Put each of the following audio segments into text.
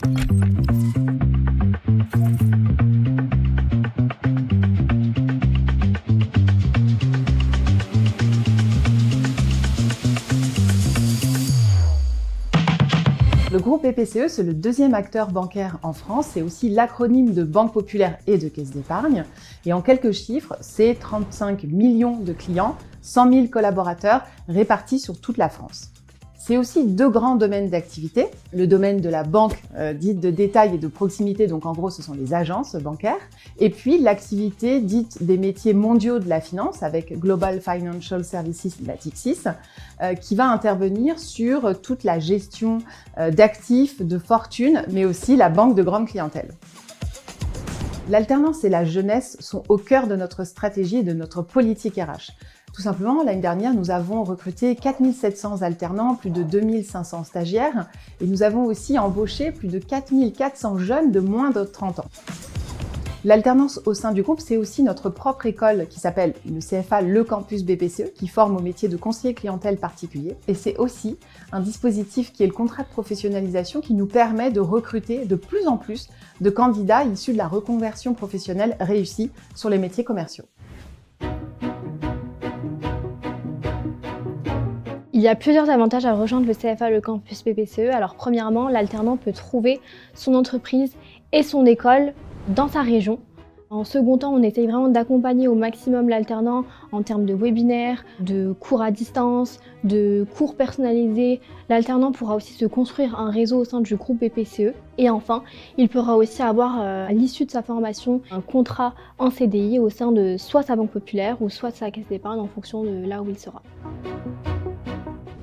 Le groupe BPCE, c'est le deuxième acteur bancaire en France. C'est aussi l'acronyme de Banque Populaire et de Caisse d'Épargne. Et en quelques chiffres, c'est 35 millions de clients, 100 000 collaborateurs répartis sur toute la France. C'est aussi deux grands domaines d'activité. Le domaine de la banque dite de détail et de proximité, donc en gros ce sont les agences bancaires. Et puis l'activité dite des métiers mondiaux de la finance avec Global Financial Services, Natixis, qui va intervenir sur toute la gestion d'actifs, de fortune, mais aussi la banque de grande clientèle. L'alternance et la jeunesse sont au cœur de notre stratégie et de notre politique RH. Tout simplement, l'année dernière, nous avons recruté 4 700 alternants, plus de 2 500 stagiaires et nous avons aussi embauché plus de 4 400 jeunes de moins de 30 ans. L'alternance au sein du groupe, c'est aussi notre propre école qui s'appelle le CFA Le Campus BPCE, qui forme au métier de conseiller clientèle particulier. Et c'est aussi un dispositif qui est le contrat de professionnalisation qui nous permet de recruter de plus en plus de candidats issus de la reconversion professionnelle réussie sur les métiers commerciaux. Il y a plusieurs avantages à rejoindre le CFA Le Campus BPCE. Alors premièrement, l'alternant peut trouver son entreprise et son école dans sa région. En second temps, on essaye vraiment d'accompagner au maximum l'alternant en termes de webinaires, de cours à distance, de cours personnalisés. L'alternant pourra aussi se construire un réseau au sein du groupe BPCE. Et enfin, il pourra aussi avoir à l'issue de sa formation un contrat en CDI au sein de soit sa banque populaire ou soit sa caisse d'épargne en fonction de là où il sera.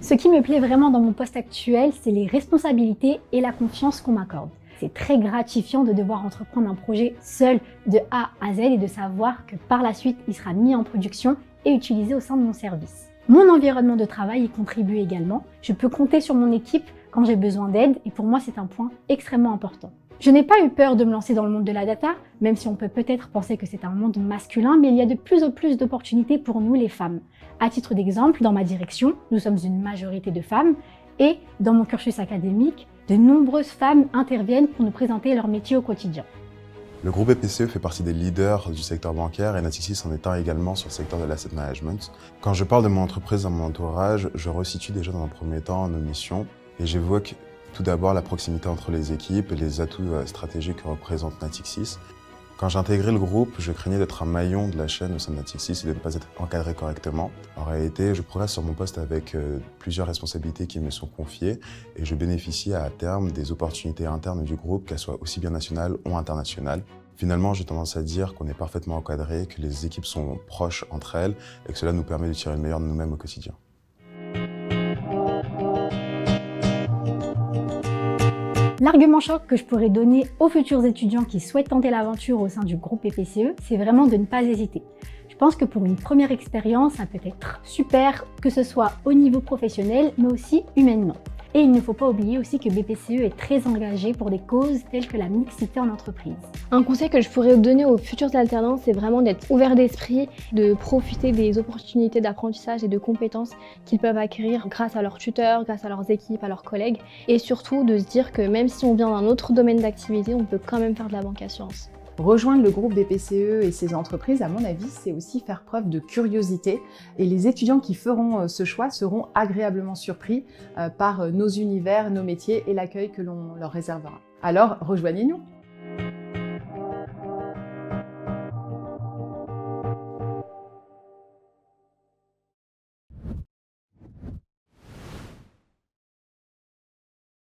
Ce qui me plaît vraiment dans mon poste actuel, c'est les responsabilités et la confiance qu'on m'accorde. C'est très gratifiant de devoir entreprendre un projet seul de A à Z et de savoir que par la suite, il sera mis en production et utilisé au sein de mon service. Mon environnement de travail y contribue également. Je peux compter sur mon équipe quand j'ai besoin d'aide et pour moi, c'est un point extrêmement important. Je n'ai pas eu peur de me lancer dans le monde de la data, même si on peut peut-être penser que c'est un monde masculin, mais il y a de plus en plus d'opportunités pour nous les femmes. À titre d'exemple, dans ma direction, nous sommes une majorité de femmes et dans mon cursus académique, de nombreuses femmes interviennent pour nous présenter leur métier au quotidien. Le groupe BPCE fait partie des leaders du secteur bancaire et Natixis en est un également sur le secteur de l'asset management. Quand je parle de mon entreprise dans mon entourage, je resitue déjà dans un premier temps nos missions et j'évoque tout d'abord la proximité entre les équipes et les atouts stratégiques que représente Natixis. Quand j'ai intégré le groupe, je craignais d'être un maillon de la chaîne au sein de Natixis et de ne pas être encadré correctement. En réalité, je progresse sur mon poste avec plusieurs responsabilités qui me sont confiées et je bénéficie à terme des opportunités internes du groupe, qu'elles soient aussi bien nationales ou internationales. Finalement, j'ai tendance à dire qu'on est parfaitement encadré, que les équipes sont proches entre elles et que cela nous permet de tirer le meilleur de nous-mêmes au quotidien. L'argument choc que je pourrais donner aux futurs étudiants qui souhaitent tenter l'aventure au sein du groupe BPCE, c'est vraiment de ne pas hésiter. Je pense que pour une première expérience, ça peut être super, que ce soit au niveau professionnel, mais aussi humainement. Et il ne faut pas oublier aussi que BPCE est très engagé pour des causes telles que la mixité en entreprise. Un conseil que je pourrais donner aux futurs alternants, c'est vraiment d'être ouvert d'esprit, de profiter des opportunités d'apprentissage et de compétences qu'ils peuvent acquérir grâce à leurs tuteurs, grâce à leurs équipes, à leurs collègues. Et surtout de se dire que même si on vient d'un autre domaine d'activité, on peut quand même faire de la banque assurance. Rejoindre le groupe BPCE et ses entreprises, à mon avis, c'est aussi faire preuve de curiosité. Et les étudiants qui feront ce choix seront agréablement surpris par nos univers, nos métiers et l'accueil que l'on leur réservera. Alors, rejoignez-nous!